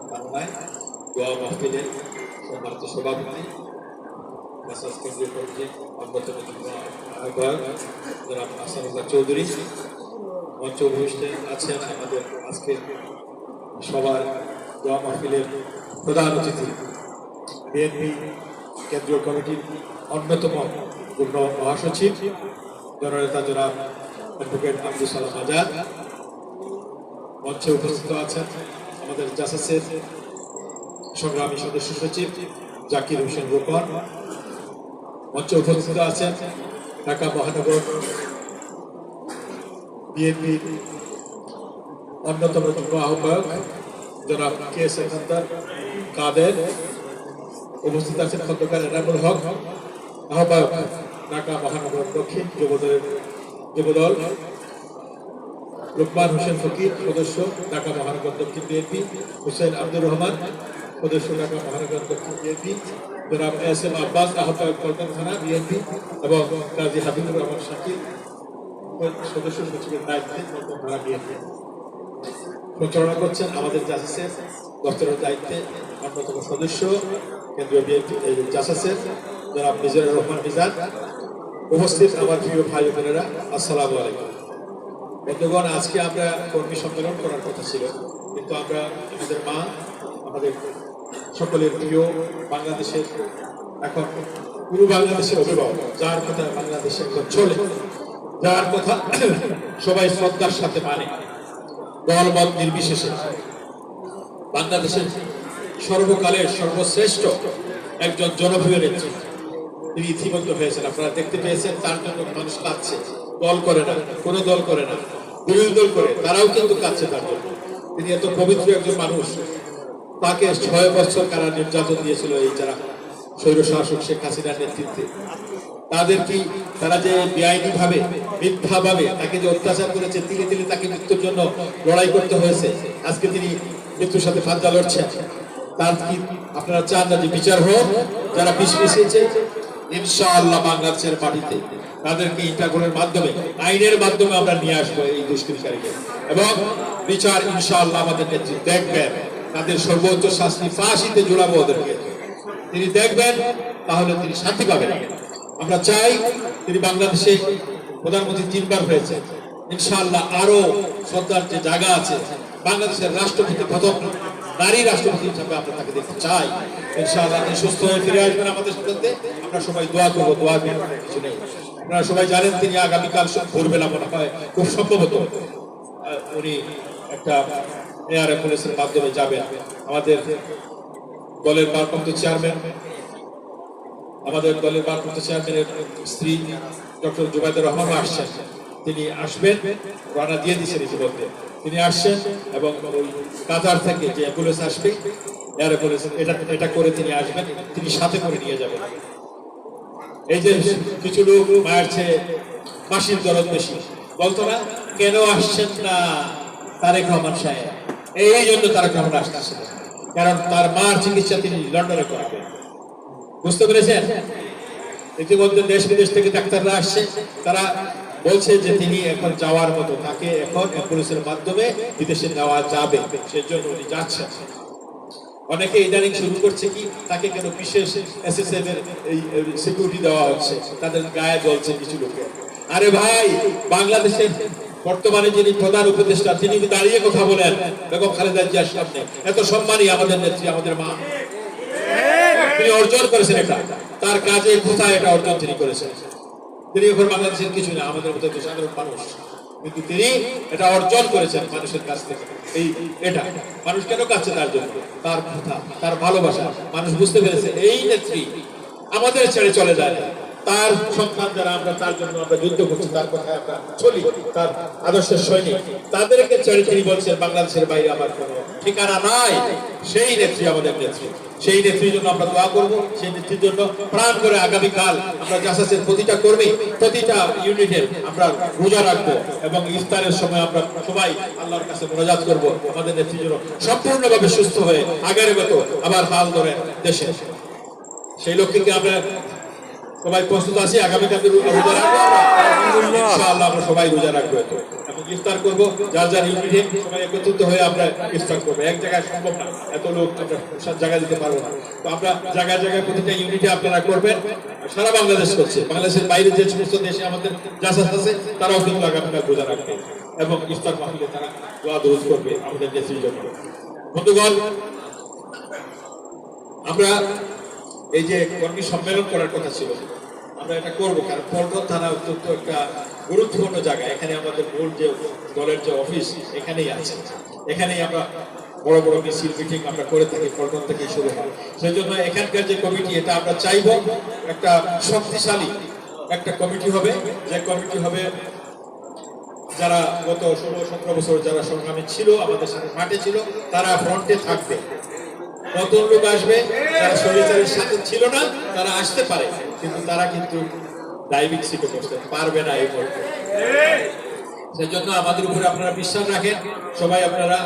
কামনায় দোয়া মাহফিলের সম্মানিত সভাপতি কেন্দ্রীয় কমিটির অন্যতম আহ্বায়ক জনাব আসাদুল্লাহ চৌধুরী, মঞ্চ উপবিষ্ট আছেন আমাদের আজকে সবার দোয়া মাহফিলের প্রধান অতিথি বিএনপি কেন্দ্রীয় কমিটির অন্যতম যুগ্ম মহাসচিব জননেতা জনাব অ্যাডভোকেট আব্দুল সালাম আজাদ, মঞ্চে উপস্থিত আছেন আমাদের জাসাসের সংগ্রামী সদস্য সচিব জাকির হোসেন রূপন, মঞ্চে উপস্থিত আছেন ঢাকা মহানগর বিএনপির অন্যতম যুগ্ম আহ্বায়ক জনাব কে সেখানদার কাদের, উপস্থিত আছেন খন্দকার এনামুল হক আহ্বায়ক ঢাকা মহানগর দক্ষিণ যুবদল, লোকমান হোসেন ফকির সদস্য ঢাকা মহানগর দক্ষিণ বিএনপি, হুসেন আব্দুর রহমান সদস্য ঢাকা মহানগর দক্ষিণ বিএনপি, জনাব এস এম আব্বাস আহ্বায়ক পল্টন থানা বিএনপি এবং কাজী হাবিবুর রহমান শাকির সদস্য সচিবের দায়িত্বে পল্টন থানা বিএনপি পরিচালনা করছেন আমাদের জাসাসের দপ্তরের দায়িত্বে অন্যতম সদস্য কেন্দ্রীয় বিএনপি জাসাসের জনাব মিজানুর রহমান মিজান। উপস্থিত আমার প্রিয় ভাই বোনেরা, আসসালামু আলাইকুম। বন্ধুগণ, আজকে আমরা কর্মী সম্মেলন করার কথা ছিল, কিন্তু আমরা আমাদের মা, আমাদের সকলের প্রিয় বাংলাদেশের এখন পুরো বাংলাদেশের অভিভাবক, যার কথা বাংলাদেশে এখন চলে, যার কথা সবাই শ্রদ্ধার সাথে মানে, দলমত নির্বিশেষে, বাংলাদেশের সর্বকালের সর্বশ্রেষ্ঠ একজন জনপ্রিয় নেত্রী তিনি ইতিমধ্যে হয়েছেন। আপনারা দেখতে পেয়েছেন, তার জন্য মানুষ কাঁদছে, দল করে না, কোনো দল করে না, বিরোধী দল করে, তারাও কিন্তু কাঁদছে তার জন্য। তিনি এত পবিত্র একজন মানুষ, তাকে 6 বছর কারা নির্যাতন দিয়েছিল এই যারা স্বৈর শাসক শেখ হাসিনার নেতৃত্বে। তাদের কি তারা যে বেআইনি ভাবে মিথ্যা ভাবে তাকে যে অত্যাচার করেছে, তিলে তিলে তাকে মৃত্যুর জন্য লড়াই করতে হয়েছে। আজকে তিনি মৃত্যুর সাথে ফাঁদা লড়ছেন। তার কি আপনারা চান না যে বিচার হোক? যারা বিষ মিশিয়েছে ইনশাআল্লাহ বাংলাদেশের মাটিতে তাদেরকে ইন্টারপোলের মাধ্যমে, আইনের মাধ্যমে আমরা নিয়ে আসবো এই দুষ্কৃতিকারীকে, এবং বিচার ইনশাআল্লাহ আমাদের নেত্রী দেখবেন, তাদের সর্বোচ্চ শাস্তি ফাঁসিতে ঝুলাবো ওদেরকে। তিনি দেখবেন, তাহলে তিনি শান্তি পাবেন। আমরা চাই তিনি বাংলাদেশে প্রধানমন্ত্রী 3 বার হয়েছে, ইনশাআল্লাহ আরো শ্রদ্ধার যে জায়গা আছে, বাংলাদেশের রাষ্ট্রপতি, প্রথম নারী রাষ্ট্রপতি হিসাবে আমরা তাকে দেখতে চাই। ইনশাআল্লাহ তিনি সুস্থ হয়ে ফিরে আসবেন আমাদের সাথে। আমরা সবাই দোয়া করবো, দোয়া কিছু নেই। আপনারা সবাই জানেন তিনি আগামীকাল ভোরবেলা মনে হয় খুব সম্ভবত উনি একটা এয়ার অ্যাম্বুলেন্সের মাধ্যমে যাবেন। আমাদের দলের ভারপ্রাপ্ত চেয়ারম্যান, আমাদের দলের ভারপ্রাপ্ত চেয়ারম্যানের স্ত্রী ডক্টর জুবাইদুর রহমানও আসছেন। তিনি আসবেন, রানা দিয়ে দিচ্ছেন ইতিমধ্যে, তিনি আসছেন এবং ওই কাতার থেকে যে অ্যাম্বুলেন্স আসবে, এয়ার অ্যাম্বুলেন্স, এটা করে তিনি আসবেন, তিনি সাথে করে নিয়ে যাবেন। এই যে কিছু লোক মায়ের চেয়ে মাসির দরদ বেশি বলতো না, কেন আসছেন না তারেক রহমান সাহেব? এই জন্য তারেক রহমান আসতেছেন, কারণ তার মার চিকিৎসা তিনি লন্ডনে করাবেন। বুঝতে পেরেছেন? ইতিমধ্যে দেশ বিদেশ থেকে ডাক্তাররা আসছে, তারা বলছে যে তিনি এখন যাওয়ার মতো, তাকে এখন অ্যাম্বুলেন্সের মাধ্যমে বিদেশে নেওয়া যাবে, সেজন্য উনি যাচ্ছেন। অনেকে ইদানিং শুরু করছে কি, তাকে কেন বিশেষ এসএসএফ এর এই সিকিউরিটি দেওয়া হচ্ছে, তাদের গায়ে জ্বলছে কিছু লোকে। আরে ভাই, বাংলাদেশের বর্তমানে যিনি প্রধান উপদেষ্টা, তিনি দাঁড়িয়ে কথা বলেন বেগম খালেদা জিয়ার সামনে, এত সম্মানই আমাদের নেত্রী, আমাদের মা, তিনি অর্জন করেছেন। এটা তার কাজে কোথায় এটা অর্জন তিনি করেছেন। তিনি এখন বাংলাদেশের কিছু না, আমাদের মতো সাধারণ মানুষ, কিন্তু তিনি এটা অর্জন করেছেন মানুষের কাছ থেকে। এটা মানুষ কেন কাছে? তার জন্য, তার কথা, তার ভালোবাসা মানুষ বুঝতে পেরেছে। এই নেত্রী আমাদের ছেড়ে চলে যায়, তার সন্তান যারা, আমরা তার জন্য আমরা যুদ্ধ করছি, তার কথায় আমরা চলি, তার আদর্শের সৈনিক, তাদেরকে ছেড়ে তিনি বলছেন বাংলাদেশের বাইরে আমার কোনো ঠিকানা নাই। সেই নেত্রী আমাদের নেত্রী, সেই নেত্রীর জন্য আমরা দোয়া করবো, সেই নেত্রীর জন্য প্রাণ করে আগামীকাল আমরা জাসাসের প্রতিটা কর্মী, প্রতিটা ইউনিটের আমরা রোজা রাখবো, এবং ইফতারের সময় আমরা সবাই আল্লাহর কাছে মোনাজাত করবো আমাদের নেত্রীর জন্য সম্পূর্ণভাবে সুস্থ হয়ে আগের মতো আবার হাল ধরে দেশে। সেই লক্ষ্যে আমরা সবাই প্রস্তুত আছি আগামীকাল রোজা রাখবো আমরা? ইনশাআল্লাহ আমরা সবাই রোজা রাখবো এবং ইফতার করবো যার যার ইউনিটে সবাই একত্রিত হয়ে আমরা ইফতার করবো। এক জায়গায় সম্ভব না, এত লোক আমরা সব জায়গায় দিতে পারবো না। তো আমরা জায়গায় জায়গায় প্রতিটা ইউনিটে আপনারা করবেন। সারা বাংলাদেশ করছে, বাংলাদেশের বাইরে যে সমস্ত দেশে আমাদের জাসাস আছে তারাও কিন্তু আগামীকাল রোজা রাখবে এবং ইফতার মাহফিলে তারা দোয়া দরুদ করবে আমাদের দেশের জন্য। বন্ধুগণ, আমরা এই যে কর্মী সম্মেলন করার কথা ছিল, আমরা এটা করবো কারণ পল্টন থানা অত্যন্ত একটা গুরুত্বপূর্ণ জায়গা। এখানে আমাদের মূল যে দলের যে অফিস এখানেই আছে, এখানেই আমরা বড় বড় মিছিল মিটিং আমরা করে থাকি, পল্টন থেকে শুরু হয়। সেই জন্য এখানকার যে কমিটি, এটা আমরা চাইবো একটা শক্তিশালী একটা কমিটি হবে, যে কমিটি হবে যারা গত 16-17 বছর যারা সংগ্রামী ছিল, আমাদের সাথে মাঠে ছিল, তারা ফ্রন্টে থাকবে। নতুন লোক আসবে যারা শরীরের সাথে ছিল না, তারা আসতে পারে কিন্তু তারা কিন্তু ড্রাইভিং সিটে বসতে পারবে না এই মুহূর্তে। সেই জন্য আমাদের উপরে আপনারা বিশ্বাস রাখেন, সবাই আপনারা